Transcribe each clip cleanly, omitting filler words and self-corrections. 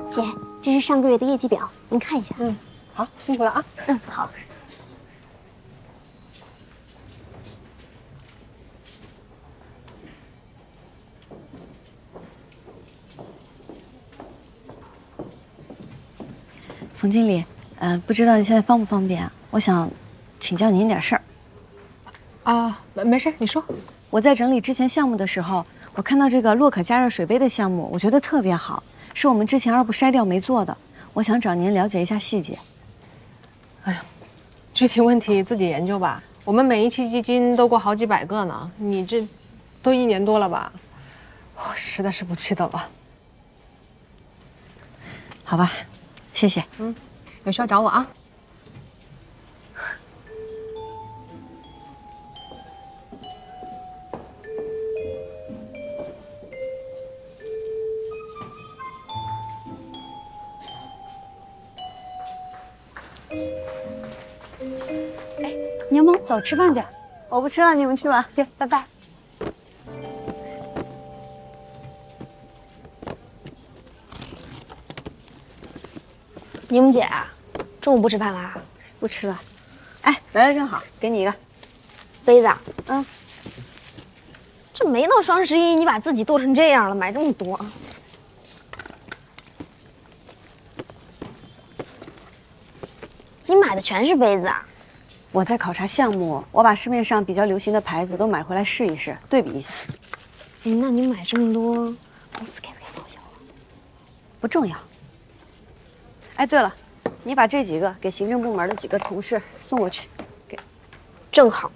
姐，这是上个月的业绩表，您看一下。好，辛苦了啊。好。冯经理，不知道你现在方不方便啊？我想请教您点事儿。啊，没事，你说。我在整理之前项目的时候，我看到这个洛可加热水杯的项目，我觉得特别好，是我们之前2步筛掉没做的。我想找您了解一下细节。哎呀，具体问题自己研究吧。我们每一期基金都过好几百个呢，你这都1年多了吧？我实在是不记得了。好吧，谢谢。有需要找我啊。柠檬，走吃饭去。我不吃了，你们去吧。行，拜拜。柠檬姐，中午不吃饭啦？不吃了。哎，来的正好，给你一个杯子。这没到双11，你把自己剁成这样了，买这么多。你买的全是杯子啊？我在考察项目，我把市面上比较流行的牌子都买回来试一试，对比一下。那你买这么多，公司给不给报销啊？不重要。哎，对了，你把这几个给行政部门的几个同事送过去。给，正好。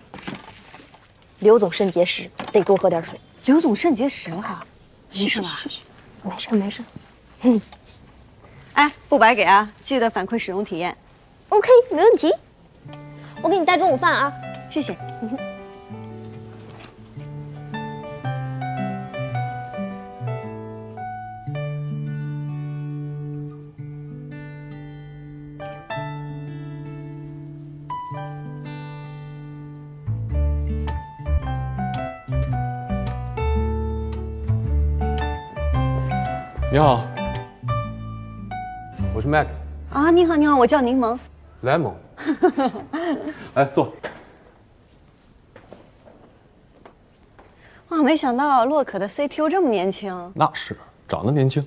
刘总肾结石，得多喝点水。刘总肾结石了，没事吧？没事没事。哎，不白给啊，记得反馈使用体验。OK， 没问题。我给你带中午饭啊，谢谢。你好，我是 Max。啊，你好，你好，我叫柠檬。Lemon。来坐。哇，没想到洛可的 CTO 这么年轻。那是，长得年轻。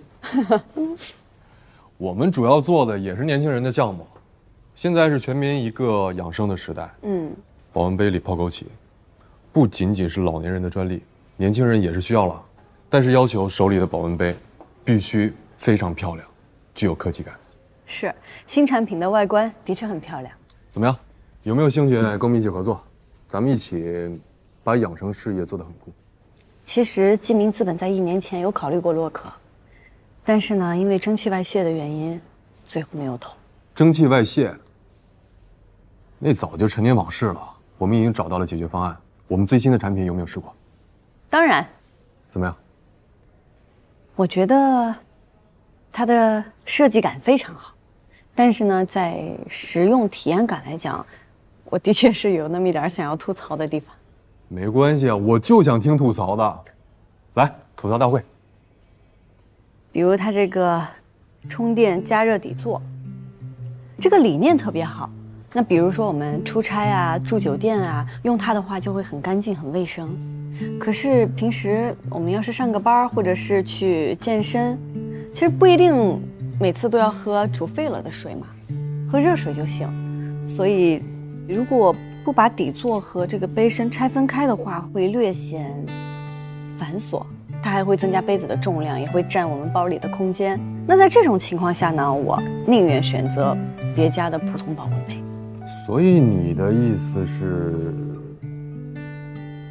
我们主要做的也是年轻人的项目。现在是全民一个养生的时代。保温杯里泡枸杞，不仅仅是老年人的专利，年轻人也是需要了。但是要求手里的保温杯必须非常漂亮，具有科技感。是，新产品的外观的确很漂亮。怎么样？有没有兴趣跟我们一起合作？咱们一起把养生事业做得很酷。其实记明资本在1年前有考虑过洛可，但是呢，因为蒸汽外泄的原因，最后没有投。蒸汽外泄，那早就陈年往事了。我们已经找到了解决方案。我们最新的产品有没有试过？当然。怎么样？我觉得它的设计感非常好，但是呢，在实用体验感来讲，我的确是有那么一点想要吐槽的地方。没关系啊，我就想听吐槽的。来，吐槽大会。比如它这个充电加热底座，这个理念特别好。那比如说我们出差啊、住酒店啊，用它的话就会很干净、很卫生。可是平时我们要是上个班或者是去健身，其实不一定每次都要喝煮沸了的水嘛，喝热水就行。所以如果不把底座和这个杯身拆分开的话，会略显繁琐。它还会增加杯子的重量，也会占我们包里的空间。那在这种情况下呢，我宁愿选择别家的普通保温杯。所以你的意思是，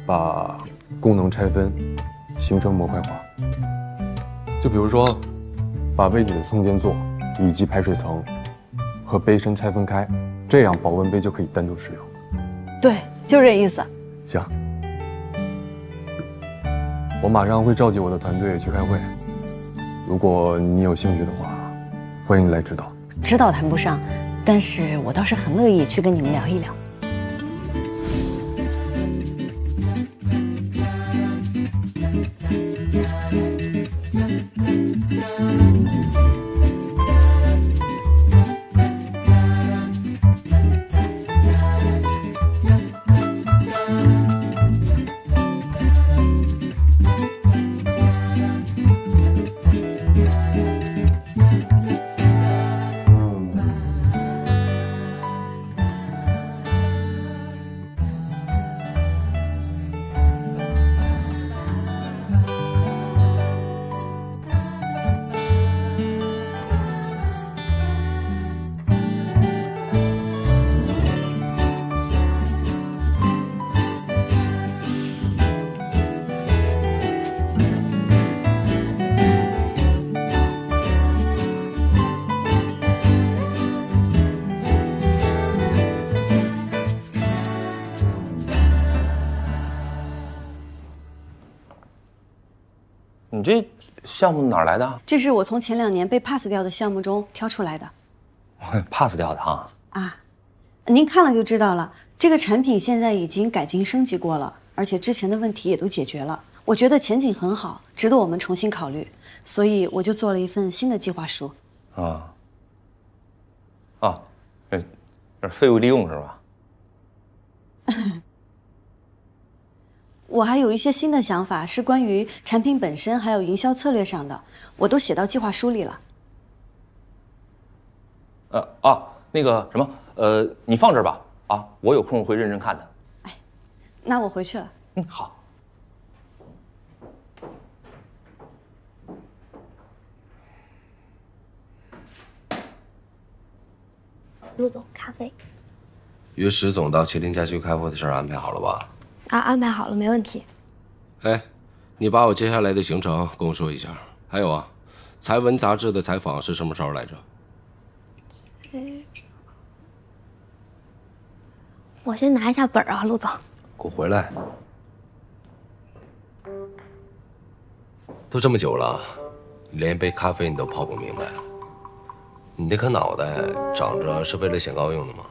把功能拆分，形成模块化。就比如说，把杯底的充电座以及排水层和杯身拆分开，这样保温杯就可以单独使用。对，就这意思。行，我马上会召集我的团队去开会。如果你有兴趣的话，欢迎你来指导。指导谈不上，但是我倒是很乐意去跟你们聊一聊。你这项目哪儿来的？这是我从前2年被 pass 掉的项目中挑出来的。pass 掉的哈？啊，您看了就知道了。这个产品现在已经改进升级过了，而且之前的问题也都解决了。我觉得前景很好，值得我们重新考虑，所以我就做了一份新的计划书。这是废物利用是吧？我还有一些新的想法，是关于产品本身还有营销策略上的，我都写到计划书里了。那个什么，你放这儿吧，我有空会认真看的。哎，那我回去了。好。陆总，咖啡。约石总到麒麟家居开会的事儿安排好了吧？安排好了，没问题。哎，你把我接下来的行程跟我说一下。还有啊，财文杂志的采访是什么时候来着？我先拿一下本啊，陆总。给我回来！都这么久了，连一杯咖啡你都泡不明白，你那颗脑袋长着是为了显高用的吗？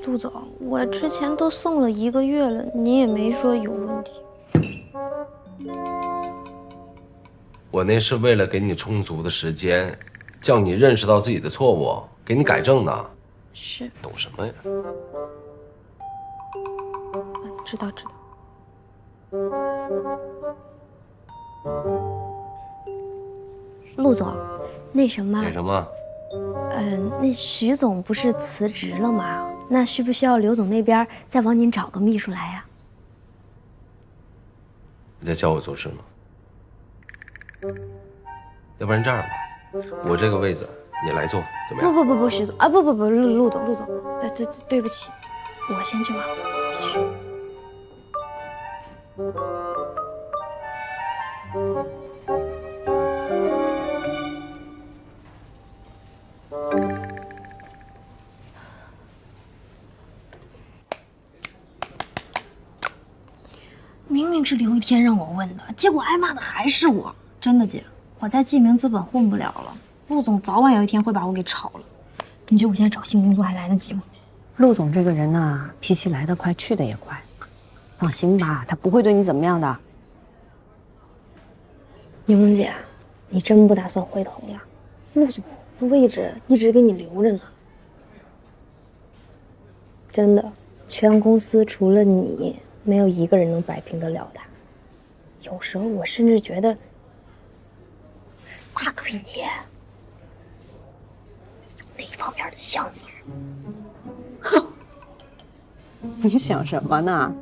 陆总，我之前都送了1个月了，你也没说有问题。我那是为了给你充足的时间，叫你认识到自己的错误，给你改正的。是。懂什么呀？知道。陆总，那什么？那什么？那徐总不是辞职了吗？那需不需要刘总那边再帮您找个秘书来呀？你在教我做事吗？要不然这样吧，我这个位子你来做，怎么样？不，徐总啊，不，陆总，对不起，我先去忙，继续。明明是刘一天让我问的，结果挨骂的还是我。真的姐，我在记名资本混不了了，陆总早晚有一天会把我给炒了。你觉得我现在找新工作还来得及吗？陆总这个人呢，脾气来得快，去得也快。放心吧，他不会对你怎么样的。柠檬姐，你真不打算回头了？陆总的位置一直给你留着呢。真的，全公司除了你，没有一个人能摆平得了他。有时候我甚至觉得，他对你有那方面的想法。哼，你想什么呢？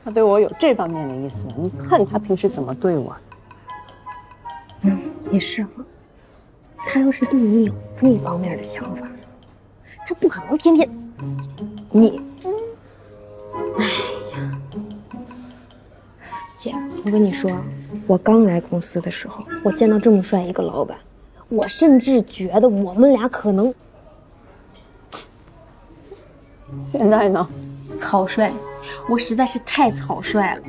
他对我有这方面的意思，你看他平时怎么对我。也是哈。他要是对你有那方面的想法，他不可能天天你。哎呀，姐，我跟你说，我刚来公司的时候，我见到这么帅一个老板，我甚至觉得我们俩可能。现在呢？草率，我实在是太草率了。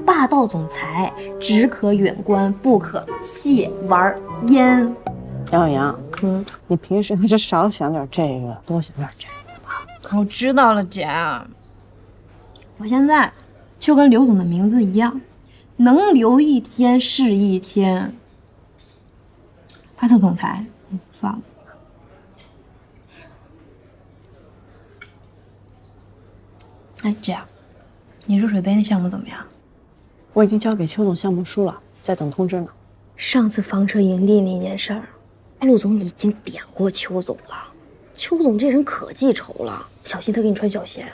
霸道总裁，只可远观，不可亵玩焉。杨小杨，你平时还是少想点这个，多想点这个。我知道了，姐。我现在就跟刘总的名字一样，能留一天是一天。霸道总裁，算了。哎，姐，你热水杯那项目怎么样？我已经交给邱总项目书了，在等通知呢。上次房车营地那件事儿，陆总已经点过邱总了。邱总这人可记仇了，小心他给你穿小鞋。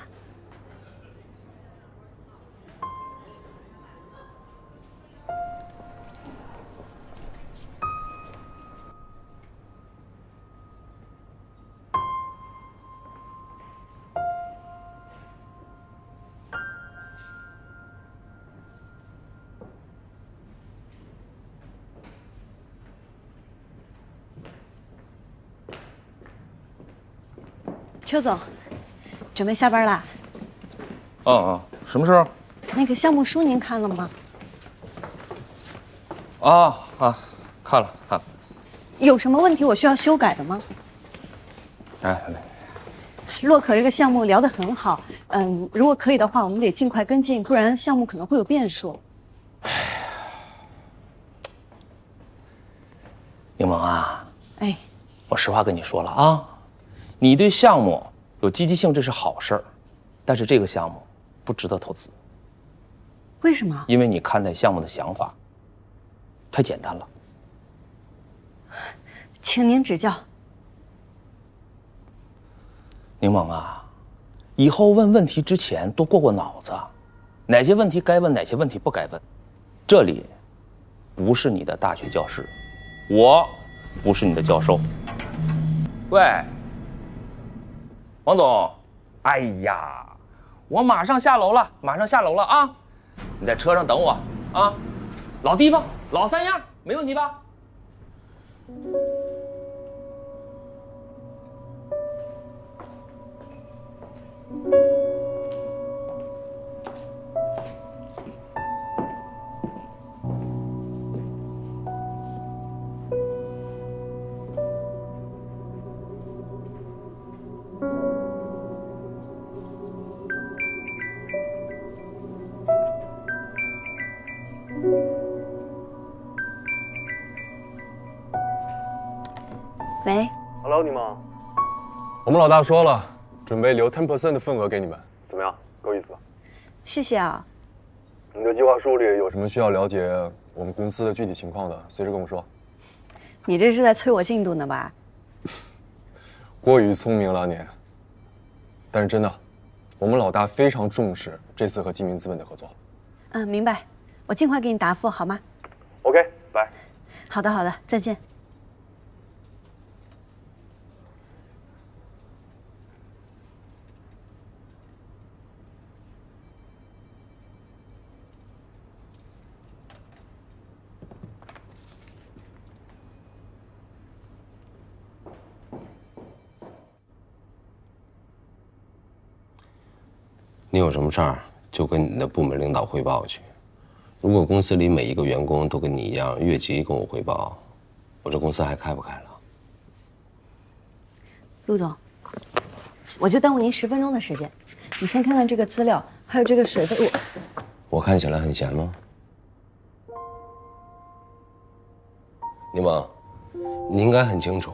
邱总，准备下班啦？什么事儿？那个项目书您看了吗？看了。有什么问题我需要修改的吗？哎，洛可这个项目聊得很好，如果可以的话，我们得尽快跟进，不然项目可能会有变数。柠檬啊，哎，我实话跟你说了啊，你对项目有积极性，这是好事儿，但是这个项目不值得投资。为什么？因为你看待项目的想法太简单了。请您指教。柠檬啊，以后问问题之前多过脑子，哪些问题该问，哪些问题不该问。这里不是你的大学教室，我不是你的教授。喂，王总，哎呀，我马上下楼了啊！你在车上等我啊，老地方，老三样，没问题吧？喂 Hello， 你们，我们老大说了，准备留10% 的份额给你们，怎么样？够意思吧？谢谢啊。你的计划书里有什么需要了解我们公司的具体情况的，随时跟我说。你这是在催我进度呢吧？过于聪明了你。但是真的，我们老大非常重视这次和金明资本的合作。明白，我尽快给你答复好吗 OK， 拜。好的，好的，再见。你有什么事儿就跟你的部门领导汇报去。如果公司里每一个员工都跟你一样越级跟我汇报，我这公司还开不开了？陆总，我就耽误您10分钟的时间，你先看看这个资料，还有这个水费。我看起来很闲吗？柠檬，你应该很清楚，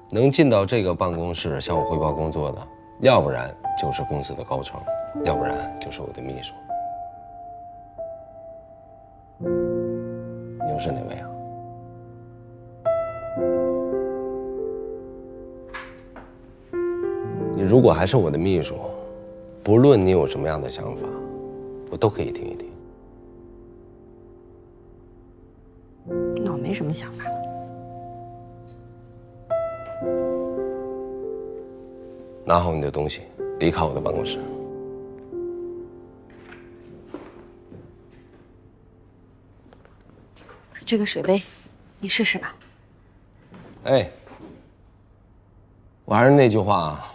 能进到这个办公室向我汇报工作的，要不然就是公司的高层，要不然就是我的秘书。你又是哪位啊？你如果还是我的秘书，不论你有什么样的想法，我都可以听一听。那我没什么想法了。拿好你的东西，离开我的办公室。这个水杯，你试试吧。哎，我还是那句话啊，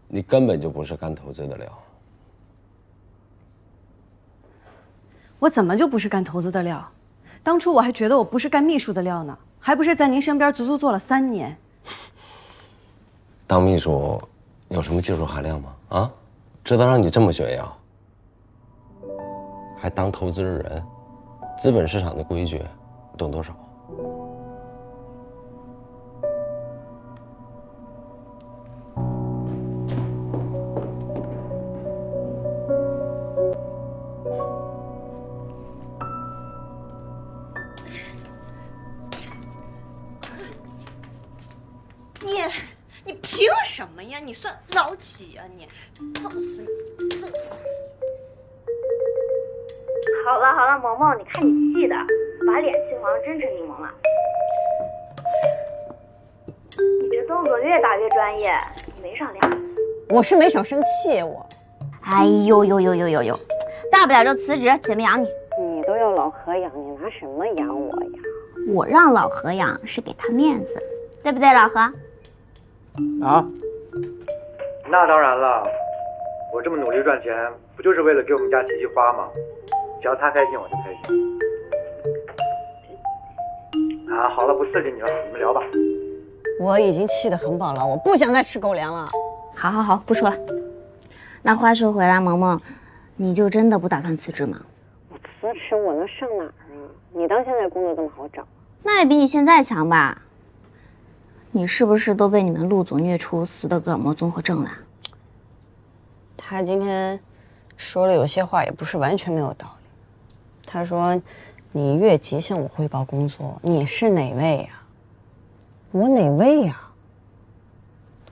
你根本就不是干投资的料。我怎么就不是干投资的料？当初我还觉得我不是干秘书的料呢，还不是在您身边足足做了3年。当秘书有什么技术含量吗？啊，知道让你这么炫耀，还当投资人，资本市场的规矩懂多少？你凭什么呀？你算老几呀？你揍死你！揍死你！好了好了，萌萌，你看你气的，把脸气黄，真成柠檬了。你这动作越打越专业，你没少练。我是没少生气，我。哎呦呦呦呦呦呦，大不了就辞职，姐妹养你。你都要老何养，你拿什么养我呀？我让老何养是给他面子，对不对，老何？啊，那当然了，我这么努力赚钱，不就是为了给我们家琪琪花吗？只要她开心，我就开心。啊，好了，不刺激你了，你们聊吧。我已经气得很饱了，我不想再吃狗粮了。好好好，不说了。那话说回来，萌萌，你就真的不打算辞职吗？我辞职我能上哪儿啊？你当现在工作这么好找？那也比你现在强吧？你是不是都被你们陆总虐出斯德哥尔摩综合症了？他今天说了有些话也不是完全没有道理。他说：“你越级向我汇报工作，你是哪位呀？我哪位呀？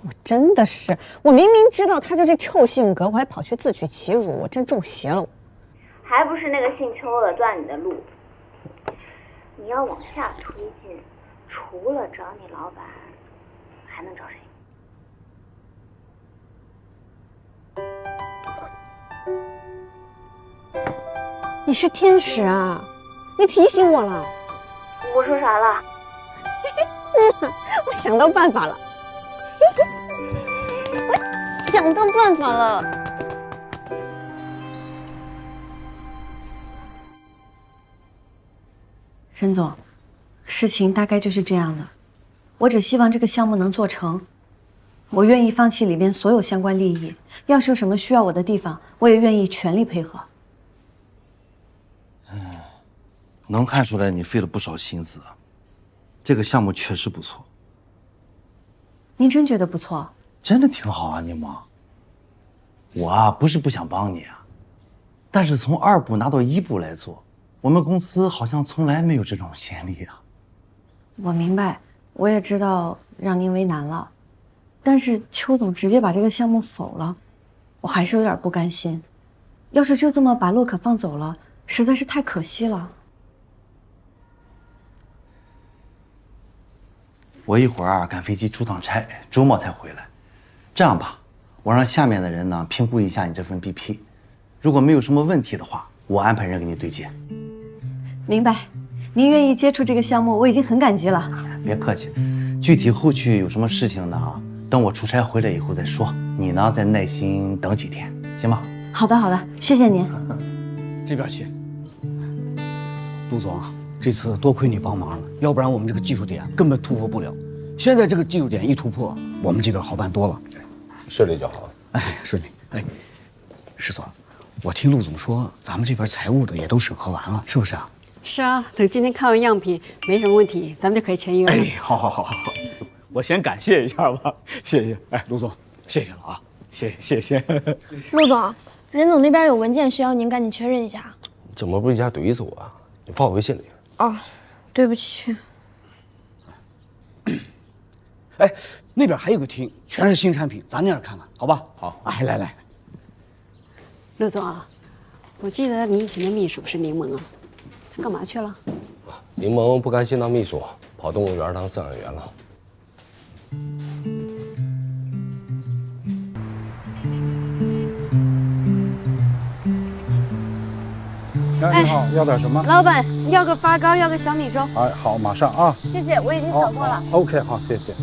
我真的是，我明明知道他就这臭性格，我还跑去自取其辱，我真中邪了我。还不是那个姓邱的断你的路。你要往下推进，除了找你老板，还能找谁？”你是天使啊！你提醒我了。我说啥了？我想到办法了。我想到办法了。任总，事情大概就是这样的。我只希望这个项目能做成，我愿意放弃里边所有相关利益。要是有什么需要我的地方，我也愿意全力配合。能看出来你费了不少心思，这个项目确实不错。您真觉得不错？真的挺好啊，柠檬。我啊不是不想帮你啊，但是从2部拿到1部来做，我们公司好像从来没有这种先例啊。我明白，我也知道让您为难了，但是邱总直接把这个项目否了，我还是有点不甘心。要是就这么把洛可放走了，实在是太可惜了。我一会儿啊赶飞机出趟差，周末才回来。这样吧，我让下面的人呢评估一下你这份 BP， 如果没有什么问题的话，我安排人给你对接。明白，您愿意接触这个项目，我已经很感激了。别客气，具体后续有什么事情呢？等我出差回来以后再说。你呢，再耐心等几天，行吗？好的，好的，谢谢您。这边请。陆总啊，这次多亏你帮忙了，要不然我们这个技术点根本突破不了。现在这个技术点一突破，我们这边好办多了。顺利就好。哎，顺利。哎，石总，我听陆总说，咱们这边财务的也都审核完了，是不是啊？是啊，等今天看完样品没什么问题，咱们就可以签约了。哎，好，我先感谢一下吧，谢谢。哎，陆总，谢谢了啊，谢谢。陆总，任总那边有文件需要您赶紧确认一下。怎么不一下怼死我啊？你发我微信里。哦，对不起。哎，那边还有个厅，全是新产品，咱那儿看看，好吧？好。哎，来。陆总啊，我记得你以前的秘书是柠檬啊，他干嘛去了？柠檬不甘心当秘书，跑动物园当饲养员了。哎，你好，要点什么？老板，要个发糕，要个小米粥。哎，好，马上啊。谢谢，我已经扫过了。OK， 好，谢谢。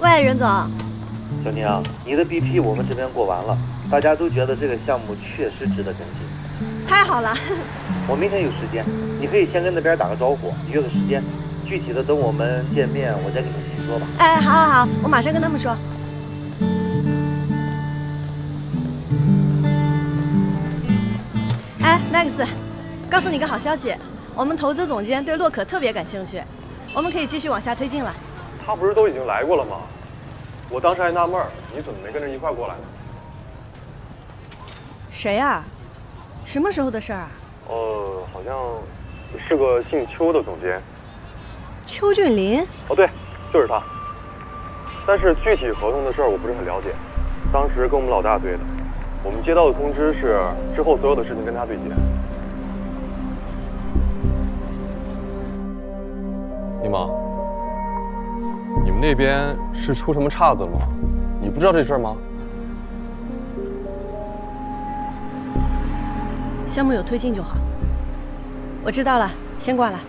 喂，任总。小宁，你的 BP 我们这边过完了，大家都觉得这个项目确实值得跟进。太好了。我明天有时间，你可以先跟那边打个招呼，约个时间。具体的等我们见面，我再跟你细说吧。哎，好好好，我马上跟他们说。哎 ，Max， 告诉你个好消息，我们投资总监对洛可特别感兴趣，我们可以继续往下推进了。他不是都已经来过了吗？我当时还纳闷儿，你怎么没跟着一块过来呢？谁呀？什么时候的事儿啊？好像是个姓邱的总监。邱俊林？哦，对，就是他。但是具体合同的事儿我不是很了解，当时跟我们老大对的。我们接到的通知是之后所有的事情跟他对接。柠檬，你们那边是出什么岔子了吗？你不知道这事儿吗？项目有推进就好。我知道了，先挂了。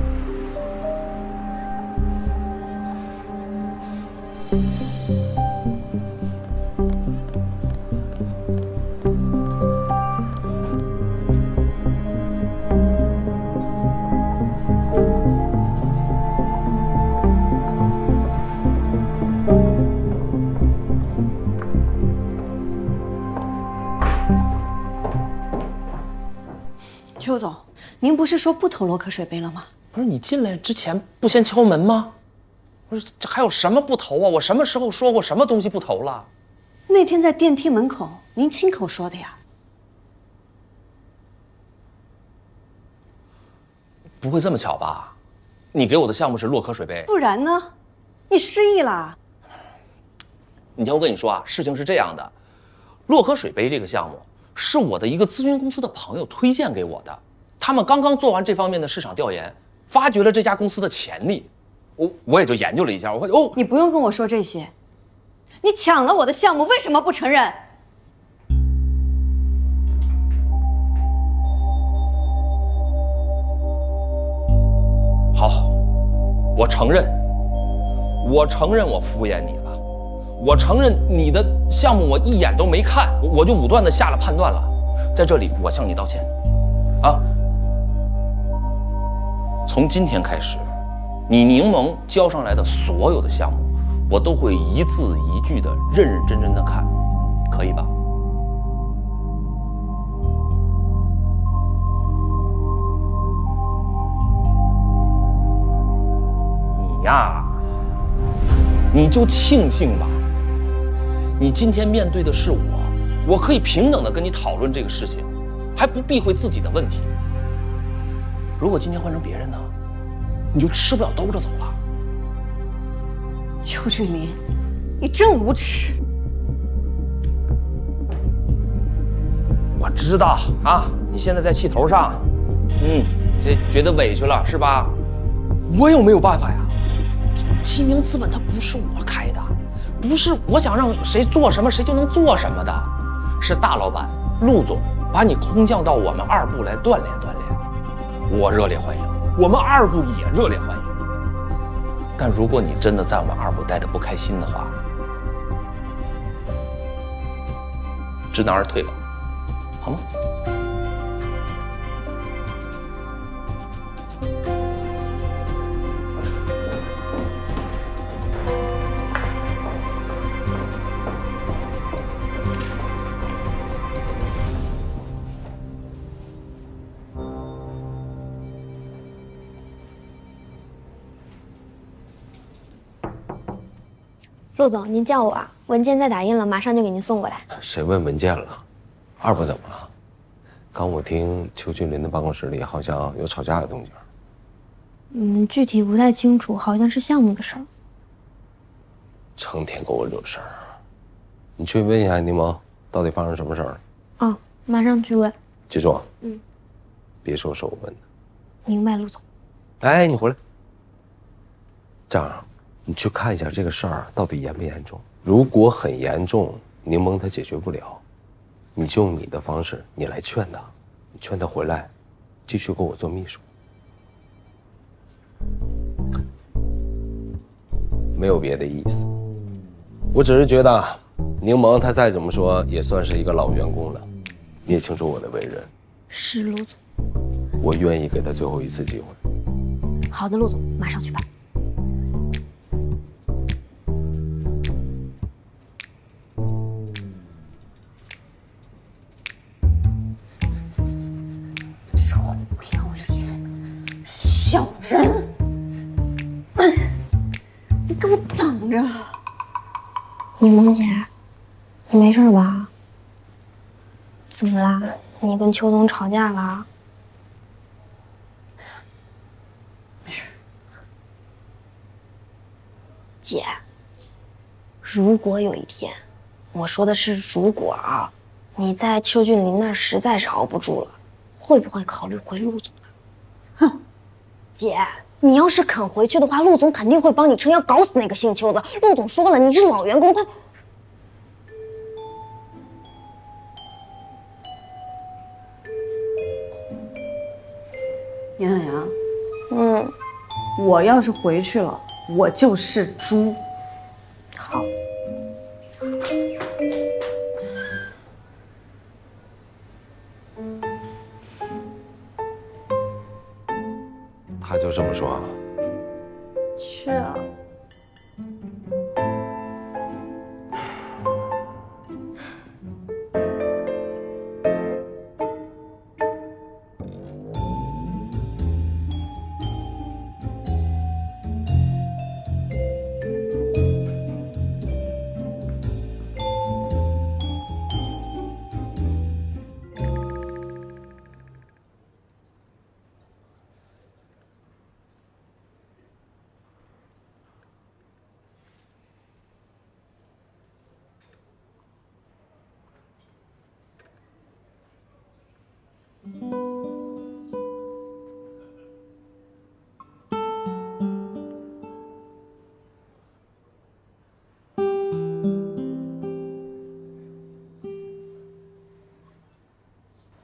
邱总，您不是说不投洛可水杯了吗？不是你进来之前不先敲门吗？不是这还有什么不投啊？我什么时候说过什么东西不投了？那天在电梯门口，您亲口说的呀。不会这么巧吧？你给我的项目是洛可水杯，不然呢？你失忆了？你听我跟你说啊，事情是这样的，洛可水杯这个项目是我的一个咨询公司的朋友推荐给我的，他们刚刚做完这方面的市场调研，发掘了这家公司的潜力，我也就研究了一下，我发现哦，你不用跟我说这些，你抢了我的项目，为什么不承认？好，我承认我敷衍你了，我承认你的项目我一眼都没看，我就武断的下了判断了，在这里我向你道歉，啊，从今天开始，你柠檬交上来的所有的项目，我都会一字一句的认认真真的看，可以吧？你呀，你就庆幸吧，你今天面对的是我可以平等的跟你讨论这个事情，还不避讳自己的问题。如果今天换成别人呢，你就吃不了兜着走了。邱俊林，你真无耻！我知道啊，你现在在气头上，这觉得委屈了是吧？我有没有办法呀？启明资本它不是我开的，不是我想让谁做什么谁就能做什么的，是大老板陆总把你空降到我们二部来锻炼锻炼，我热烈欢迎，我们二部也热烈欢迎。但如果你真的在我们二部待得不开心的话，知难而退吧，好吗？陆总，您叫我啊？文件在打印了，马上就给您送过来。谁问文件了？二部怎么了？刚我听邱俊林的办公室里好像有吵架的动静。具体不太清楚，好像是项目的事儿。成天给我惹事儿。你去问一下柠檬，到底发生什么事儿了？哦，马上去问。记住啊，嗯，别说是我问的。明白，陆总。哎，你回来。这样，你去看一下这个事儿到底严不严重。如果很严重，柠檬他解决不了，你就用你的方式，你来劝他，你劝他回来，继续给我做秘书。没有别的意思，我只是觉得，柠檬他再怎么说也算是一个老员工了，你也清楚我的为人。是陆总。我愿意给他最后一次机会。好的，陆总，马上去办。臭不要脸，小人！你给我等着！柠檬姐，你没事吧？怎么啦？你跟邱总吵架了？没事。姐，如果有一天，我说的是如果啊，你在邱俊林那儿实在是熬不住了，会不会考虑回陆总那儿？哼，姐，你要是肯回去的话，陆总肯定会帮你撑腰，搞死那个姓邱的。陆总说了，你是老员工，他。杨海洋，我要是回去了，我就是猪。好。他就这么说啊？是啊。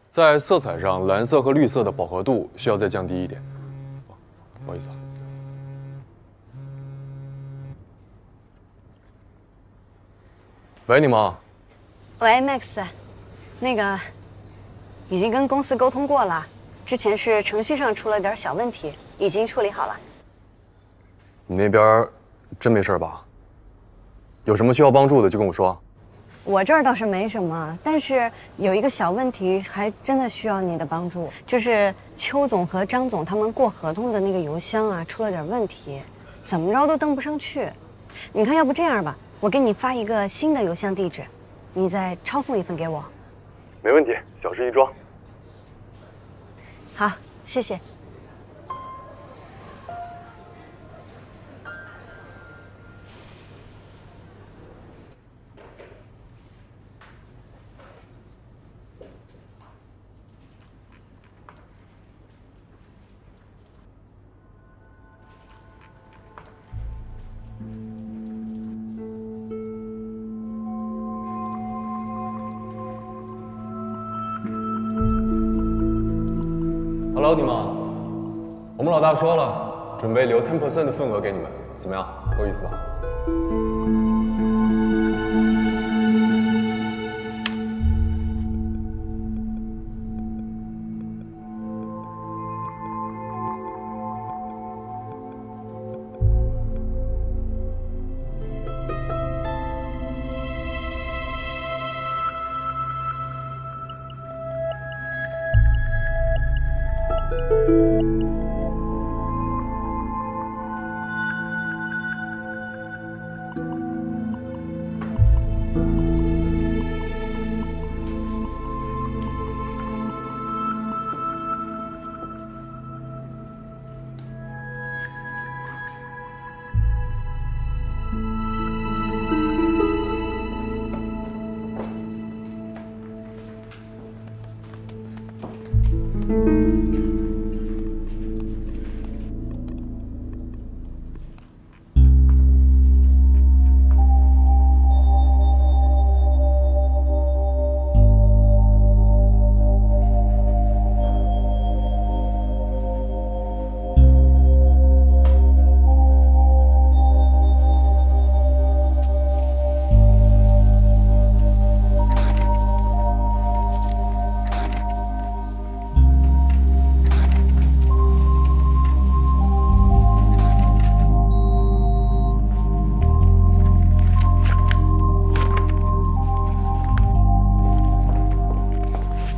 在色彩上，蓝色和绿色的饱和度需要再降低一点。不好意思啊。喂，柠檬。喂 ，Max， 那个已经跟公司沟通过了，之前是程序上出了点小问题，已经处理好了。你那边真没事吧？有什么需要帮助的就跟我说。我这儿倒是没什么，但是有一个小问题，还真的需要你的帮助。就是邱总和张总他们过合同的那个邮箱啊，出了点问题，怎么着都登不上去。你看，要不这样吧，我给你发一个新的邮箱地址，你再抄送一份给我。没问题，小事一桩。好，谢谢。Hello， 你们，我们老大说了，准备留10% 的份额给你们，怎么样？够意思吧？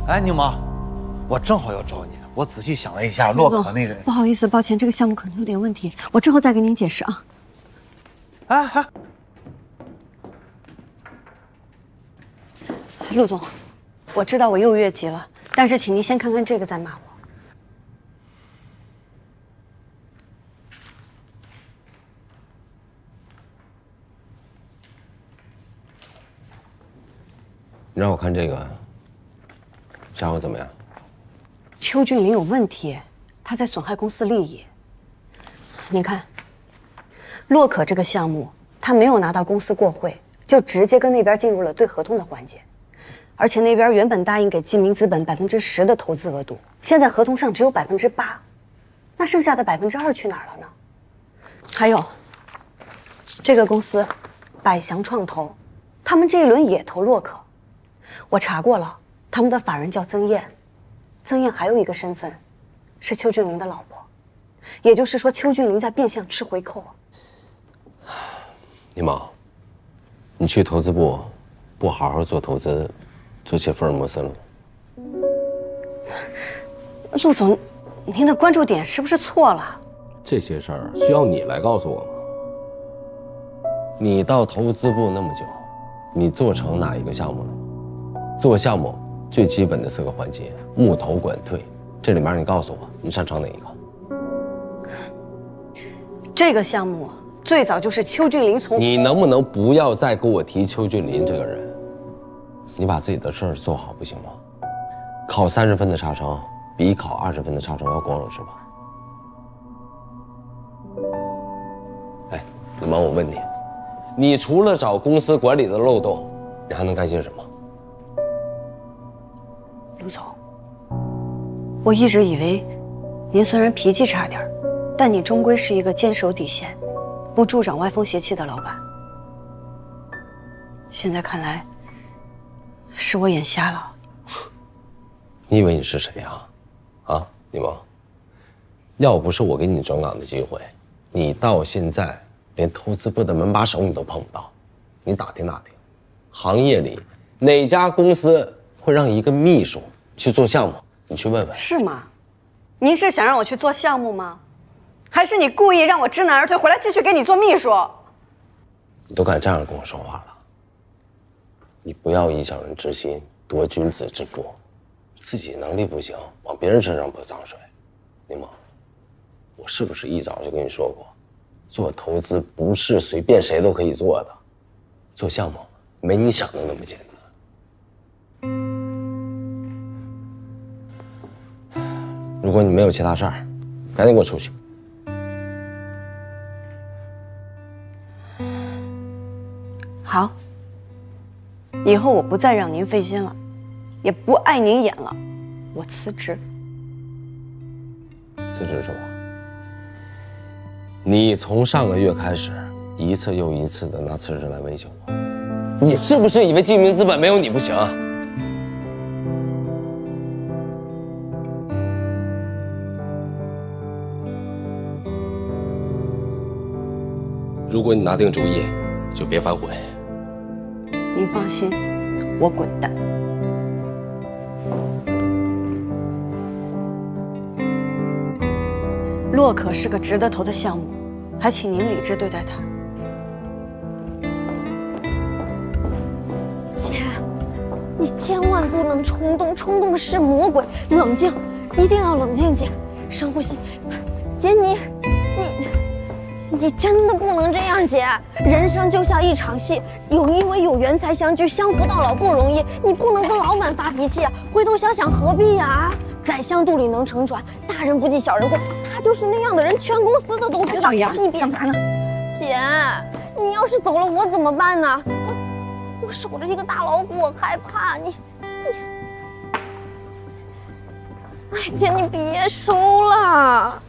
哎，宁萌，我正好要找你。我仔细想了一下，陆总洛可那个，不好意思，抱歉，这个项目可能有点问题，我之后再给您解释啊。哎，陆总，我知道我又越级了，但是请您先看看这个再骂我。你让我看这个，效果怎么样？邱俊林有问题，他在损害公司利益。您看，洛可这个项目，他没有拿到公司过会，就直接跟那边进入了对合同的环节，而且那边原本答应给记明资本10%的投资额度，现在合同上只有8%，那剩下的2%去哪儿了呢？还有，这个公司，百祥创投，他们这一轮也投洛可。我查过了，他们的法人叫曾燕，曾燕还有一个身份，是邱俊林的老婆，也就是说，邱俊林在变相吃回扣。宁萌，你去投资部，不好好做投资，做些福尔摩斯了吗？陆总，您的关注点是不是错了？这些事儿需要你来告诉我吗？你到投资部那么久，你做成哪一个项目了？做项目最基本的4个环节：募投、管退。这里面你告诉我，你擅长哪一个？这个项目最早就是邱俊林从……你能不能不要再给我提邱俊林这个人？你把自己的事儿做好不行吗？考30分的差生比考20分的差生要光荣是吧？哎，李萌，我问你，你除了找公司管理的漏洞，你还能干些什么？陆总，我一直以为，您虽然脾气差点，但你终归是一个坚守底线、不助长歪风邪气的老板。现在看来，是我眼瞎了。你以为你是谁呀？啊，李萌，要不是我给你转岗的机会，你到现在连投资部的门把手你都碰不到。你打听打听，行业里哪家公司会让一个秘书去做项目？你去问问。是吗？您是想让我去做项目吗？还是你故意让我知难而退，回来继续给你做秘书？你都敢这样跟我说话了，你不要以小人之心夺君子之腹，自己能力不行，往别人身上泼脏水。宁萌，我是不是一早就跟你说过，做投资不是随便谁都可以做的，做项目没你想的那么简单。如果你没有其他事儿，赶紧给我出去。好，以后我不再让您费心了，也不碍您眼了，我辞职。辞职是吧？你从上个月开始，一次又一次的拿辞职来威胁我，你是不是以为记明资本没有你不行？如果你拿定主意，就别反悔。您放心，我滚蛋。洛可是个值得投的项目，还请您理智对待它。姐，你千万不能冲动，冲动是魔鬼。冷静，一定要冷静，姐，深呼吸。姐，你真的不能这样，姐。人生就像一场戏，因为有缘才相聚，相扶到老不容易。你不能跟老板发脾气啊！回头想想何必呀？宰相肚里能撑船，大人不计小人过。他就是那样的人，全公司的都知道。你别干了，姐，你要是走了，我怎么办呢？我守着一个大老虎，我害怕你。哎，姐，你别收了。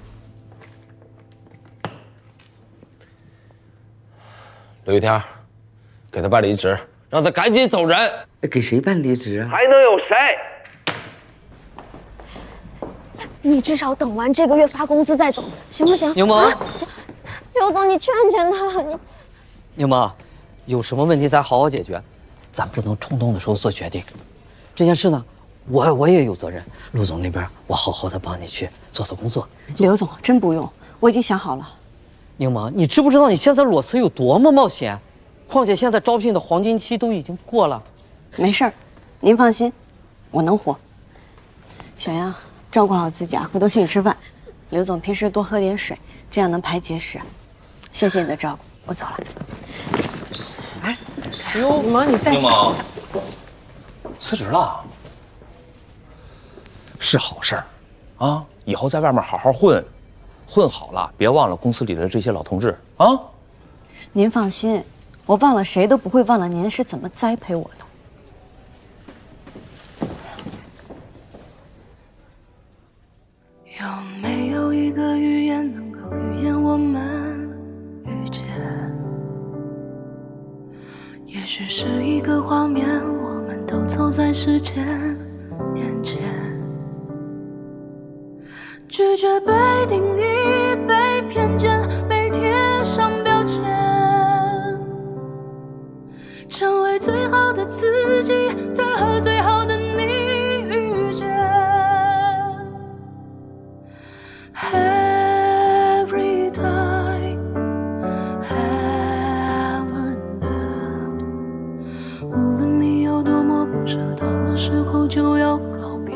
刘一天，给他办离职，让他赶紧走人。给谁办离职啊？还能有谁？你至少等完这个月发工资再走，行不行？柠檬，刘总，你劝劝他。柠檬，有什么问题咱好好解决，咱不能冲动的时候做决定。这件事呢，我也有责任。陆总那边，我好好的帮你去做工作。刘总，真不用，我已经想好了。柠檬，你知不知道你现在裸辞有多么冒险？况且现在招聘的黄金期都已经过了。没事儿，您放心，我能活。小杨，照顾好自己啊，回头请你吃饭。刘总平时多喝点水，这样能排结石。谢谢你的照顾，我走了。哎呦，柠檬，你再想想。辞职了，是好事儿，啊！以后在外面好好混，混好了，别忘了公司里的这些老同志啊。您放心，我忘了谁都不会忘了您是怎么栽培我的。有没有一个语言能够预言我们遇见？也许是一个画面，我们都走在时间眼前，拒绝被定义、被偏见、被贴上标签，成为最好的自己，再和最好的你遇见。Every time, ever loved， 无论你有多么不舍，到了时候就要告别。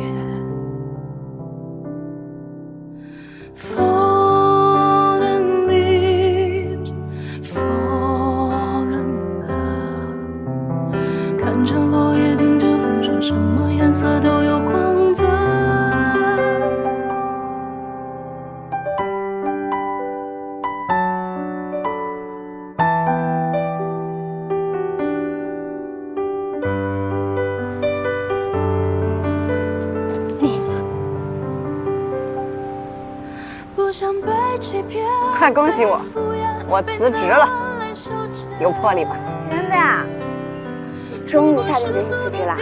Fallen leaves, fallen love， 看着落叶，听着风，说什么颜色都有光泽。快恭喜我，我辞职了，有魄力吧？真的呀？终于下定决心辞职啦！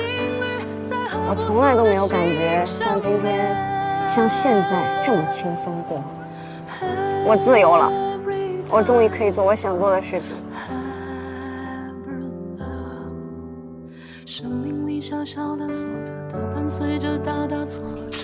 我从来都没有感觉像今天、像现在这么轻松过。我自由了，我终于可以做我想做的事情。生命里小小的、所得的，伴随着大大挫折。